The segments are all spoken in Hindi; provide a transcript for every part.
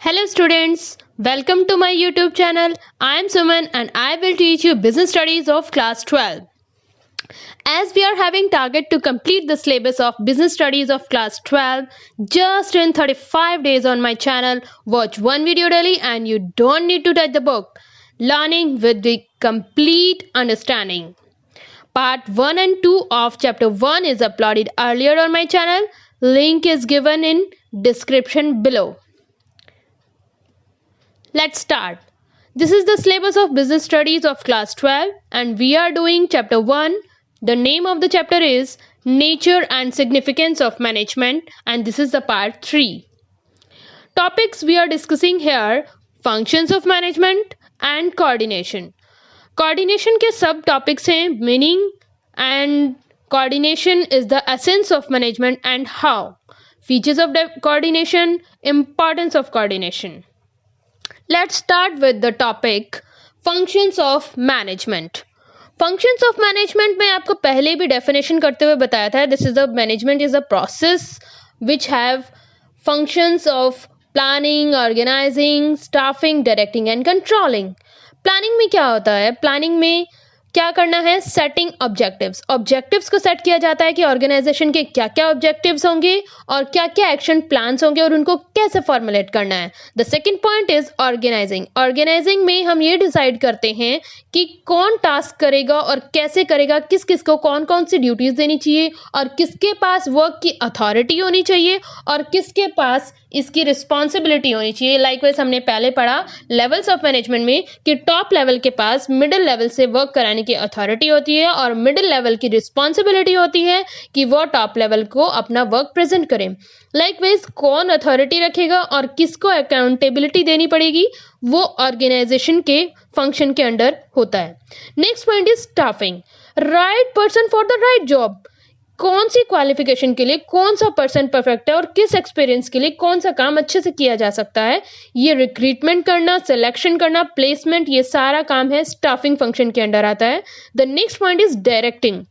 Hello students, welcome to my YouTube channel. I am Suman and I will teach you business studies of class 12. As we are having target to complete the syllabus of business studies of class 12 just in 35 days on my channel, watch one video daily and you don't need to touch the book. Learning with the complete understanding. Part 1 and 2 of chapter 1 is uploaded earlier on my channel. Link is given in description below. Let's start. This is the syllabus of business studies of class 12 and we are doing chapter 1. The name of the chapter is Nature and Significance of Management and this is the part 3. Topics we are discussing here: functions of management and coordination. Coordination के सब topics हैं meaning and coordination is the essence of management and how. Features of coordination, importance of coordination. Let's start with the topic functions of management. Functions of management में आपको पहले भी definition करते हुए बताया था. This is the management is a process which have functions of planning, organizing, staffing, directing and controlling. Planning में क्या होता है? Planning में क्या करना है? Setting objectives. ऑब्जेक्टिव्स को सेट किया जाता है कि ऑर्गेनाइजेशन के क्या क्या ऑब्जेक्टिव्स होंगे और क्या क्या एक्शन प्लान्स होंगे और उनको कैसे फॉर्मुलेट करना है. The second point is organizing. Organizing में हम ये डिसाइड करते हैं कि कौन टास्क करेगा और कैसे करेगा, किस किस को कौन कौन सी ड्यूटीज देनी चाहिए और किसके पास वर्क की अथॉरिटी होनी चाहिए और किसके पास इसकी रिस्पॉन्सिबिलिटी होनी चाहिए. लाइकवाइज हमने पहले पढ़ा लेवल्स ऑफ मैनेजमेंट में कि टॉप लेवल के पास मिडिल लेवल से वर्क कराने की अथॉरिटी होती है और मिडिल लेवल की रिस्पॉन्सिबिलिटी होती है कि वो टॉप लेवल को अपना वर्क प्रेजेंट करें. लाइकवाइज कौन अथॉरिटी रखेगा और किसको अकाउंटेबिलिटी देनी पड़ेगी वो ऑर्गेनाइजेशन के फंक्शन के अंडर होता है. Next point is staffing. Right person for the right job. कौन सी क्वालिफिकेशन के लिए कौन सा पर्सन परफेक्ट है और किस एक्सपीरियंस के लिए कौन सा काम अच्छे से किया जा सकता है. ये रिक्रूटमेंट करना, सिलेक्शन करना, प्लेसमेंट, ये सारा काम है स्टाफिंग फंक्शन के अंडर आता है. The next point is directing.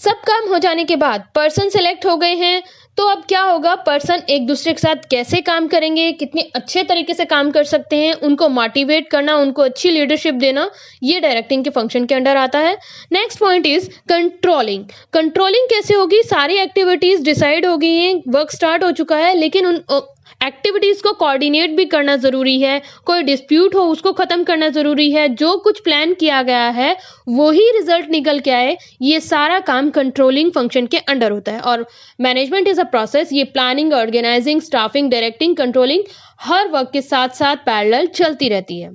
सब काम हो जाने के बाद पर्सन सिलेक्ट हो गए हैं तो अब क्या होगा, पर्सन एक दूसरे के साथ कैसे काम करेंगे, कितने अच्छे तरीके से काम कर सकते हैं, उनको मोटिवेट करना, उनको अच्छी लीडरशिप देना, ये डायरेक्टिंग के फंक्शन के अंडर आता है. Next point is controlling. Controlling कैसे होगी? सारी एक्टिविटीज डिसाइड हो गई हैं, वर्क स्टार्ट हो चुका है लेकिन उन एक्टिविटीज को कोऑर्डिनेट भी करना जरूरी है. कोई डिस्प्यूट हो उसको खत्म करना जरूरी है. जो कुछ प्लान किया गया है वही रिजल्ट निकल के आए, ये सारा काम कंट्रोलिंग फंक्शन के अंडर होता है. और मैनेजमेंट इज अ प्रोसेस. ये planning, organizing, staffing, directing, controlling हर वर्क के साथ साथ पैरेलल चलती रहती है.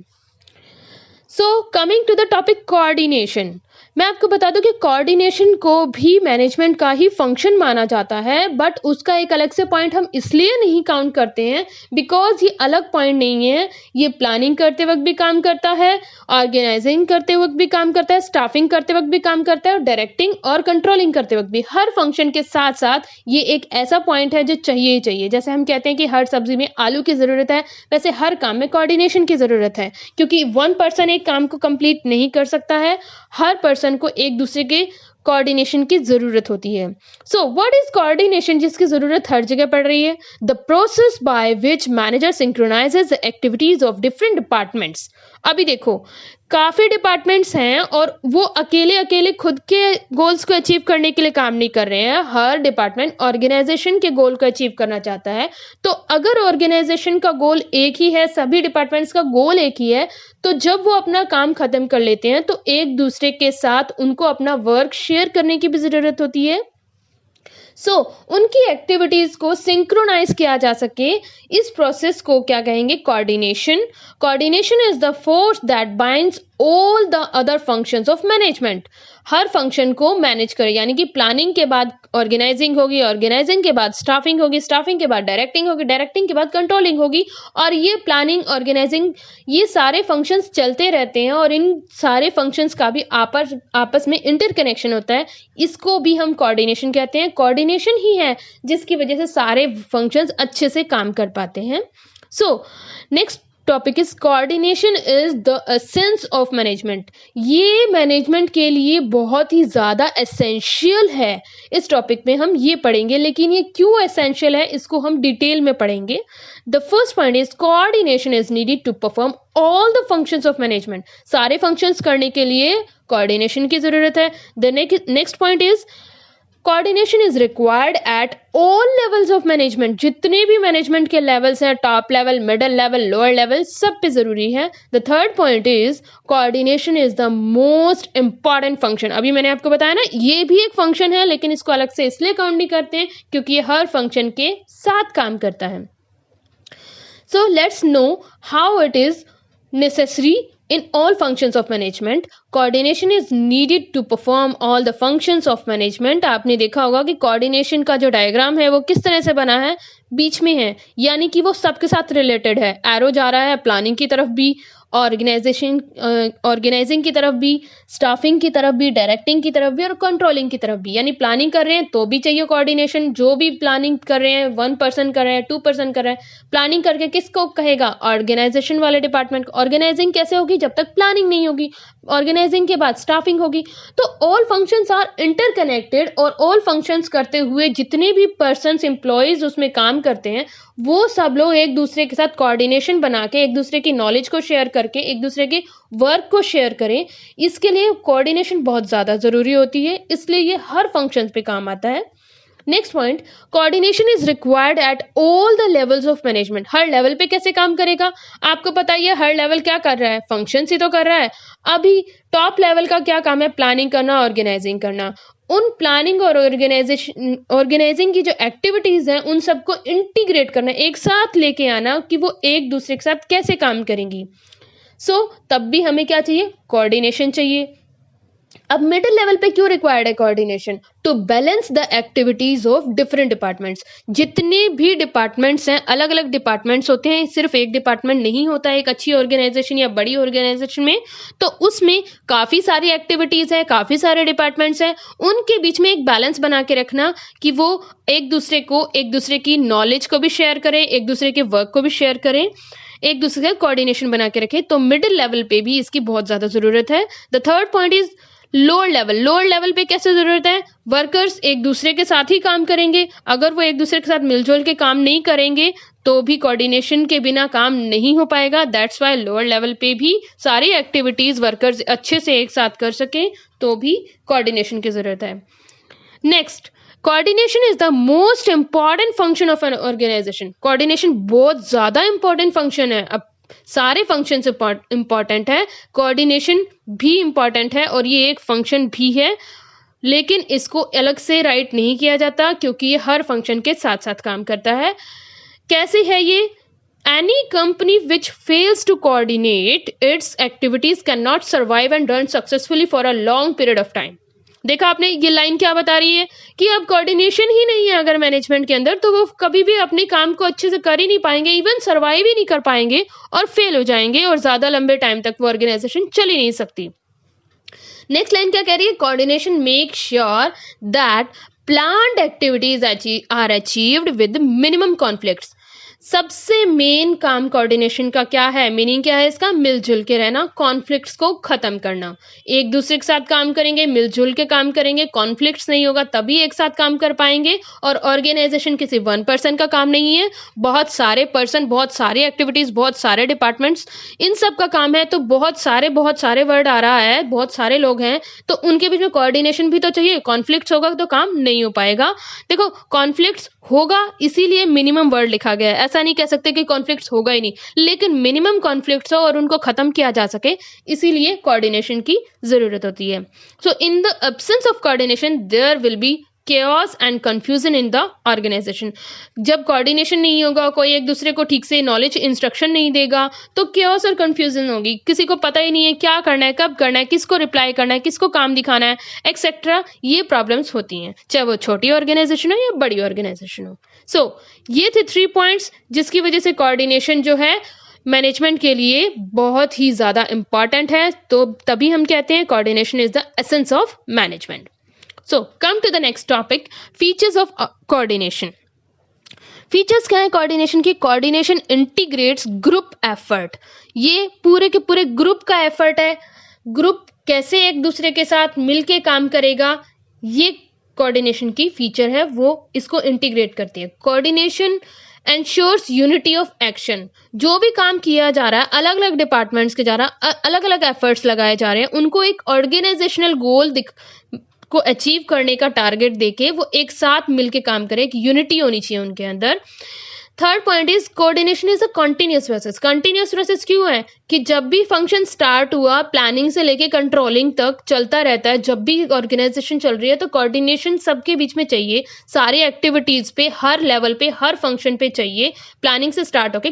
So coming to the topic coordination. मैं आपको बता दूं कि कोऑर्डिनेशन को भी मैनेजमेंट का ही फंक्शन माना जाता है बट उसका एक अलग से पॉइंट हम इसलिए नहीं काउंट करते हैं बिकॉज ये अलग पॉइंट नहीं है. ये प्लानिंग करते वक्त भी काम करता है, ऑर्गेनाइजिंग करते वक्त भी काम करता है, स्टाफिंग करते वक्त भी काम करता है और डायरेक्टिंग और कंट्रोलिंग करते वक्त भी. हर फंक्शन के साथ साथ ये एक ऐसा पॉइंट है जो चाहिए ही चाहिए. जैसे हम कहते हैं कि हर सब्जी में आलू की ज़रूरत है, वैसे हर काम में कोऑर्डिनेशन की ज़रूरत है क्योंकि वन पर्सन एक काम को कंप्लीट नहीं कर सकता है. हर पर्सन को एक दूसरे के कोऑर्डिनेशन की जरूरत होती है. सो व्हाट इज कोऑर्डिनेशन जिसकी जरूरत हर जगह पड़ रही है? The process by which manager synchronises the activities of different departments. अभी देखो काफी डिपार्टमेंट्स हैं और वो अकेले अकेले खुद के गोल्स को अचीव करने के लिए काम नहीं कर रहे हैं. हर डिपार्टमेंट ऑर्गेनाइजेशन के गोल को अचीव करना चाहता है. तो अगर ऑर्गेनाइजेशन का गोल एक ही है, सभी डिपार्टमेंट्स का गोल एक ही है, तो जब वो अपना काम खत्म कर लेते हैं तो एक दूसरे के साथ उनको अपना वर्क शेयर करने की भी जरूरत होती है. सो उनकी एक्टिविटीज को सिंक्रोनाइज किया जा सके, इस प्रोसेस को क्या कहेंगे? Coordination. Coordination is the force that binds all the other functions of management. Her function को मैनेज करे, यानी कि प्लानिंग के बाद ऑर्गेनाइजिंग होगी, ऑर्गेनाइजिंग के बाद स्टाफिंग होगी, स्टाफिंग के बाद डायरेक्टिंग होगी, डायरेक्टिंग के बाद कंट्रोलिंग होगी. और ये प्लानिंग, ऑर्गेनाइजिंग, ये सारे फंक्शंस चलते रहते हैं और इन सारे फंक्शंस का भी आपस में इंटरकनेक्शन होता है. इसको भी हम कोऑर्डिनेशन कहते हैं. कोऑर्डिनेशन ही है जिसकी वजह से सारे फंक्शंस अच्छे से काम कर पाते हैं. So next topic is coordination is the essence of management. ये मैनेजमेंट के लिए बहुत ही ज़्यादा एसेंशियल है। इस टॉपिक में हम ये पढ़ेंगे, लेकिन ये क्यों एसेंशियल है इसको हम डिटेल में पढ़ेंगे। The first point is coordination is needed to perform all the functions of management. सारे फंक्शंस करने के लिए कोऑर्डिनेशन की ज़रूरत है। The next point is coordination is required at all levels of management. जितने भी मैनेजमेंट के लेवल्स हैं, top level, middle level, lower level, सब पे जरूरी है। The third point is coordination is the most important function. अभी मैंने आपको बताया ना, ये भी एक फंक्शन है, लेकिन इसको अलग से इसलिए काउंट नहीं करते हैं क्योंकि ये हर फंक्शन के साथ काम करता है। So let's know how it is necessary in all functions of management. Coordination is needed to perform all the functions of management. आपने देखा होगा कि कोऑर्डिनेशन का जो डायग्राम है वो किस तरह से बना है, बीच में है, यानी कि वो सबके साथ रिलेटेड है। एरो जा रहा है प्लानिंग की तरफ भी, ऑर्गेनाइजिंग की तरफ भी, स्टाफिंग की तरफ भी, डायरेक्टिंग की तरफ भी और कंट्रोलिंग की तरफ भी। यानी प्लानिंग कर रहे हैं तो भी चाहिए कोऑर्डिनेशन। जो भी प्लानिंग कर रहे हैं, 1 पर्सन कर रहे हैं, 2 पर्सन कर रहे हैं, प्लानिंग करके किसको कहेगा? ऑर्गेनाइजेशन वाले डिपार्टमेंट को। ऑर्गेनाइजिंग कैसे होगी? जब तक प्लानिंग नहीं होगी। ऑर्गेनाइजिंग के बाद स्टाफिंग होगी। तो ऑल फंक्शंस आर इंटरकनेक्टेड, और ऑल फंक्शंस करते हुए जितने भी पर्सन्स, एम्प्लॉयज उसमें काम करते हैं, वो सब लोग एक दूसरे के साथ कोऑर्डिनेशन बना के एक दूसरे की नॉलेज को शेयर करके एक दूसरे के वर्क को शेयर करें। इसके लिए कोऑर्डिनेशन बहुत ज़्यादा ज़रूरी होती है, इसलिए ये हर फंक्शंस पे काम आता है। Next point, coordination is required at all the levels of management. Her level पे कैसे काम करेगा? आपको पता ही है हर लेवल क्या कर रहा है, फंक्शन ही तो कर रहा है। अभी टॉप लेवल का क्या काम है? प्लानिंग करना, ऑर्गेनाइजिंग करना। उन प्लानिंग और ऑर्गेनाइजिंग की जो एक्टिविटीज हैं उन सबको इंटीग्रेट करना, एक साथ लेके आना कि वो एक दूसरे के साथ कैसे काम करेंगी। तब भी हमें क्या चाहिए? कोऑर्डिनेशन चाहिए। अब मिडिल लेवल पे क्यों रिक्वायर्ड है coordination? To balance the activities of different departments. जितने भी डिपार्टमेंट्स हैं, अलग अलग डिपार्टमेंट्स होते हैं, सिर्फ एक डिपार्टमेंट नहीं होता है एक अच्छी ऑर्गेनाइजेशन या बड़ी ऑर्गेनाइजेशन में। तो उसमें काफ़ी सारी एक्टिविटीज़ हैं, काफ़ी सारे डिपार्टमेंट्स हैं, उनके बीच में एक बैलेंस बना के रखना कि वो एक दूसरे की नॉलेज को भी शेयर करें, एक दूसरे के वर्क को भी शेयर करें, एक दूसरे का कोऑर्डिनेशन बना के रखें। तो मिडिल लेवल पे भी इसकी बहुत ज़्यादा ज़रूरत है। The third point is lower level. Lower level पे कैसे जरूरत है? वर्कर्स एक दूसरे के साथ ही काम करेंगे। अगर वो एक दूसरे के साथ मिलजुल के काम नहीं करेंगे तो भी कोऑर्डिनेशन के बिना काम नहीं हो पाएगा। दैट्स वाई लोअर लेवल पे भी सारी एक्टिविटीज वर्कर्स अच्छे से एक साथ कर सकें तो भी कोऑर्डिनेशन की जरूरत है। Next, coordination is the most important function of an organization. Coordination बहुत ज्यादा इंपॉर्टेंट फंक्शन है। अब सारे फंक्शन इंपॉर्टेंट है, कोऑर्डिनेशन भी इंपॉर्टेंट है और ये एक फंक्शन भी है, लेकिन इसको अलग से राइट नहीं किया जाता क्योंकि ये हर फंक्शन के साथ साथ काम करता है। कैसे है ये? Any company which fails to coordinate its activities can not survive and run successfully for a long period of time. देखा आपने, ये लाइन क्या बता रही है कि अब कोऑर्डिनेशन ही नहीं है अगर मैनेजमेंट के अंदर, तो वो कभी भी अपने काम को अच्छे से कर ही नहीं पाएंगे, इवन सर्वाइव ही नहीं कर पाएंगे और फेल हो जाएंगे और ज्यादा लंबे टाइम तक वो ऑर्गेनाइजेशन चल ही नहीं सकती। नेक्स्ट लाइन क्या कह रही है? Coordination make sure that planned activities are achieved with minimum conflicts. सबसे मेन काम कोऑर्डिनेशन का क्या है? मीनिंग क्या है इसका? मिलजुल के रहना, कॉन्फ्लिक्ट्स को खत्म करना। एक दूसरे के साथ काम करेंगे, मिलजुल के काम करेंगे, कॉन्फ्लिक्ट्स नहीं होगा तभी एक साथ काम कर पाएंगे। और ऑर्गेनाइजेशन किसी 1 पर्सन का काम नहीं है, बहुत सारे पर्सन, बहुत सारी एक्टिविटीज, बहुत सारे डिपार्टमेंट्स, इन सब का काम है। तो बहुत सारे वर्ड आ रहा है, बहुत सारे लोग हैं, तो उनके बीच में कोऑर्डिनेशन भी तो चाहिए। कॉन्फ्लिक्ट्स होगा तो काम नहीं हो पाएगा। देखो, कॉन्फ्लिक्ट्स होगा इसीलिए मिनिमम वर्ड लिखा गया है। ऐसा नहीं कह सकते कि कॉन्फ्लिक्ट्स होगा ही नहीं, लेकिन मिनिमम कॉन्फ्लिक्ट्स हो और उनको खत्म किया जा सके, इसीलिए कोऑर्डिनेशन की जरूरत होती है। So in the absence of coordination there will be chaos and confusion in the organization। जब कोऑर्डिनेशन नहीं होगा, कोई एक दूसरे को ठीक से नॉलेज इंस्ट्रक्शन नहीं देगा, तो chaos और confusion होगी। किसी को पता ही नहीं है क्या करना है, कब करना है, किसको रिप्लाई करना है, किसको काम दिखाना है, एक्सेट्रा। ये प्रॉब्लम्स होती हैं, चाहे वो छोटी ऑर्गेनाइजेशन हो या बड़ी ऑर्गेनाइजेशन हो। सो ये थे 3 पॉइंट्स जिसकी वजह से कोऑर्डिनेशन जो है मैनेजमेंट के लिए बहुत ही ज़्यादा इंपॉर्टेंट है। तो तभी हम कहते हैं coordination is the essence of management. So come to the next topic, features of coordination। Features क्या है कोऑर्डिनेशन की? Coordination integrates group effort. ये पूरे के पूरे ग्रुप का एफर्ट है। ग्रुप कैसे एक दूसरे के साथ मिलके काम करेगा, ये कोऑर्डिनेशन की फीचर है, वो इसको इंटीग्रेट करती है। Coordination ensures unity of action. जो भी काम किया जा रहा है, अलग अलग डिपार्टमेंट्स के जा रहा है, अलग अलग एफर्ट्स लगाए जा रहे हैं, उनको एक ऑर्गेनाइजेशनल गोल को अचीव करने का टारगेट देके वो एक साथ मिलके काम करें, एक यूनिटी होनी चाहिए उनके अंदर। Third point is coordination is a continuous process. Continuous process क्यों है? कि जब भी फंक्शन स्टार्ट हुआ, प्लानिंग से लेके कंट्रोलिंग तक चलता रहता है। जब भी ऑर्गेनाइजेशन चल रही है तो कोऑर्डिनेशन सबके बीच में चाहिए, सारी एक्टिविटीज पे, हर लेवल पे, हर फंक्शन पे चाहिए, प्लानिंग से स्टार्ट होके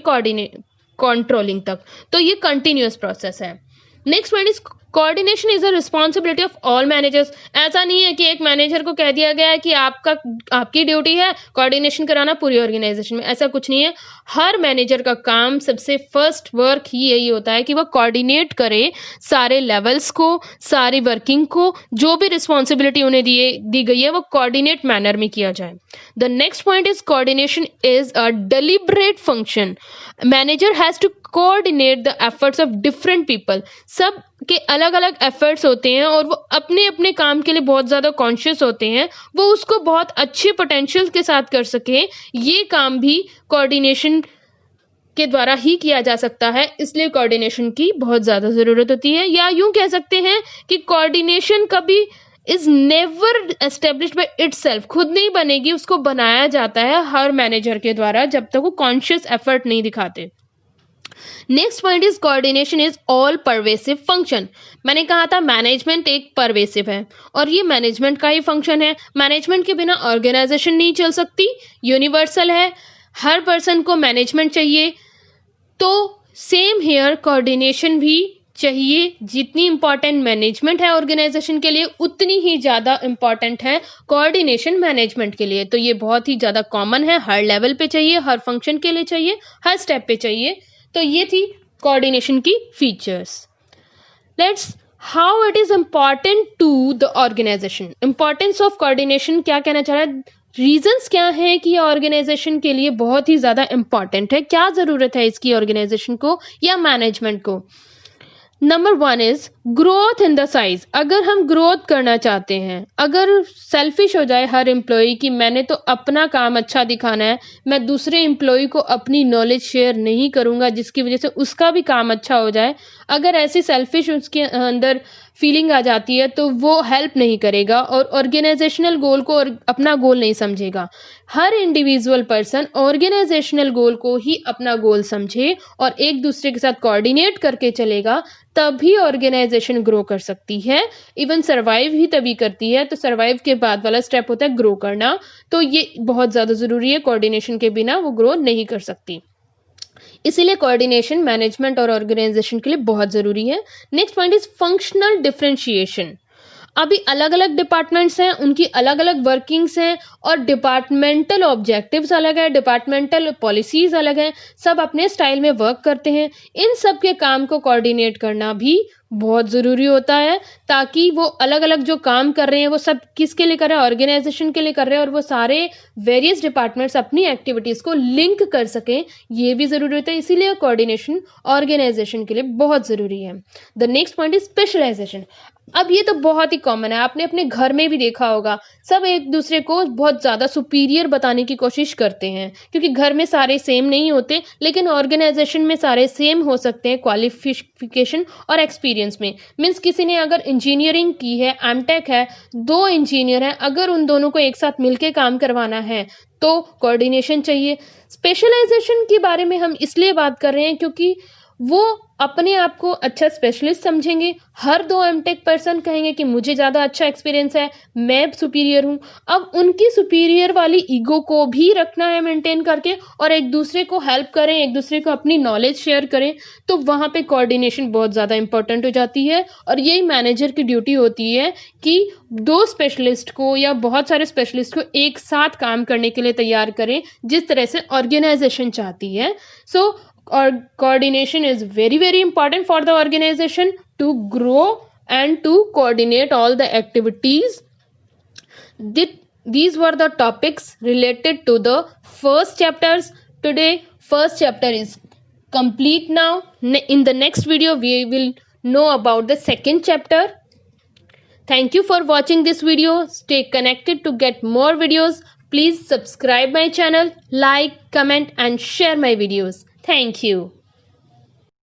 कंट्रोलिंग तक। तो ये कंटिन्यूअस प्रोसेस है। Next point is coordination is a responsibility of all managers. ऐसा नहीं है कि एक मैनेजर को कह दिया गया है कि आपकी ड्यूटी है कोऑर्डिनेशन कराना पूरी ऑर्गेनाइजेशन में, ऐसा कुछ नहीं है। हर मैनेजर का काम, सबसे फर्स्ट वर्क ही यही होता है कि वह कोऑर्डिनेट करे सारे लेवल्स को, सारी वर्किंग को, जो भी रिस्पॉन्सिबिलिटी उन्हें दी गई है वो कोऑर्डिनेट मैनर में किया जाए। The next point is coordination is a deliberate function. Manager has to coordinate the efforts of different people. सब के अलग अलग एफर्ट्स होते हैं और वो अपने अपने काम के लिए बहुत ज़्यादा कॉन्शियस होते हैं, वो उसको बहुत अच्छे पोटेंशियल के साथ कर सके। ये काम भी कोऑर्डिनेशन के द्वारा ही किया जा सकता है, इसलिए कोऑर्डिनेशन की बहुत ज़्यादा ज़रूरत होती है। या यूं कह सकते हैं कि कोऑर्डिनेशन कभी is never established by itself, खुद नहीं बनेगी, उसको बनाया जाता है हर मैनेजर के द्वारा जब तक वो कॉन्शियस एफर्ट नहीं दिखाते। Next point is coordination is all pervasive function. मैंने कहा था मैनेजमेंट एक परवेसिव है और ये मैनेजमेंट का ही फंक्शन है। मैनेजमेंट के बिना ऑर्गेनाइजेशन नहीं चल सकती, यूनिवर्सल है, हर पर्सन को मैनेजमेंट चाहिए। तो सेम हेयर कोऑर्डिनेशन भी चाहिए। जितनी इंपॉर्टेंट मैनेजमेंट है ऑर्गेनाइजेशन के लिए, उतनी ही ज़्यादा इंपॉर्टेंट है कोऑर्डिनेशन मैनेजमेंट के लिए। तो ये बहुत ही ज़्यादा कॉमन है, हर लेवल पे चाहिए, हर फंक्शन के लिए चाहिए, हर स्टेप पे चाहिए। तो ये थी कोऑर्डिनेशन की features. Let's how it is important to the organization. Importance of coordination क्या कहना चाह रहा है, रीजंस क्या है कि ये ऑर्गेनाइजेशन के लिए बहुत ही ज्यादा इंपॉर्टेंट है, क्या जरूरत है इसकी ऑर्गेनाइजेशन को या मैनेजमेंट को। Number 1 is growth in the size. अगर हम ग्रोथ करना चाहते हैं, अगर सेल्फिश हो जाए हर एम्प्लॉय कि मैंने तो अपना काम अच्छा दिखाना है, मैं दूसरे एम्प्लॉय को अपनी नॉलेज शेयर नहीं करूंगा जिसकी वजह से उसका भी काम अच्छा हो जाए, अगर ऐसी सेल्फिश उसके अंदर फीलिंग आ जाती है तो वो हेल्प नहीं करेगा और ऑर्गेनाइजेशनल गोल को अपना गोल नहीं समझेगा। हर इंडिविजुअल पर्सन ऑर्गेनाइजेशनल गोल को ही अपना गोल समझे और एक दूसरे के साथ कोऑर्डिनेट करके चलेगा, तभी ऑर्गेनाइजेशन ग्रो कर सकती है। इवन सर्वाइव ही तभी करती है। तो सर्वाइव के बाद वाला स्टेप होता है ग्रो करना। तो ये बहुत ज्यादा जरूरी है, कोऑर्डिनेशन के बिना वो ग्रो नहीं कर सकती। इसीलिए कोऑर्डिनेशन मैनेजमेंट और ऑर्गेनाइजेशन के लिए बहुत जरूरी है। Next point is functional differentiation. अभी अलग अलग डिपार्टमेंट्स हैं, उनकी अलग अलग वर्किंग्स हैं और डिपार्टमेंटल ऑब्जेक्टिव्स अलग है, डिपार्टमेंटल पॉलिसीज अलग हैं, सब अपने स्टाइल में वर्क करते हैं। इन सब के काम को कोऑर्डिनेट करना भी बहुत ज़रूरी होता है, ताकि वो अलग अलग जो काम कर रहे हैं वो सब किसके लिए कर रहे हैं, ऑर्गेनाइजेशन के लिए कर रहे हैं, और वो सारे वेरियस डिपार्टमेंट्स अपनी एक्टिविटीज़ को लिंक कर सकें, ये भी ज़रूरी होता है। इसीलिए कोऑर्डिनेशन ऑर्गेनाइजेशन के लिए बहुत ज़रूरी है। The next point is specialization. अब ये तो बहुत ही कॉमन है, आपने अपने घर में भी देखा होगा, सब एक दूसरे को बहुत ज़्यादा सुपीरियर बताने की कोशिश करते हैं, क्योंकि घर में सारे सेम नहीं होते, लेकिन ऑर्गेनाइजेशन में सारे सेम हो सकते हैं क्वालिफिकेशन और एक्सपीरियंस में। मीन्स किसी ने अगर इंजीनियरिंग की है, एमटेक है, 2 इंजीनियर हैं, अगर उन दोनों को एक साथ मिलकर काम करवाना है तो कोऑर्डिनेशन चाहिए। स्पेशलाइजेशन के बारे में हम इसलिए बात कर रहे हैं क्योंकि वो अपने आप को अच्छा स्पेशलिस्ट समझेंगे। हर 2 एमटेक पर्सन कहेंगे कि मुझे ज़्यादा अच्छा एक्सपीरियंस है, मैं सुपीरियर हूँ। अब उनकी सुपीरियर वाली ईगो को भी रखना है मेंटेन करके, और एक दूसरे को हेल्प करें, एक दूसरे को अपनी नॉलेज शेयर करें, तो वहाँ पे कोऑर्डिनेशन बहुत ज़्यादा इंपॉर्टेंट हो जाती है। और यही मैनेजर की ड्यूटी होती है कि 2 स्पेशलिस्ट को या बहुत सारे स्पेशलिस्ट को एक साथ काम करने के लिए तैयार करें, जिस तरह से ऑर्गेनाइजेशन चाहती है। सो or coordination is very very important for the organization to grow and to coordinate all the activities these were the topics related to the first chapters. Today first chapter is complete. Now in the next video we will know about the second chapter. Thank you for watching this video. Stay connected to get more videos. Please subscribe my channel, like, comment and share my videos. Thank you.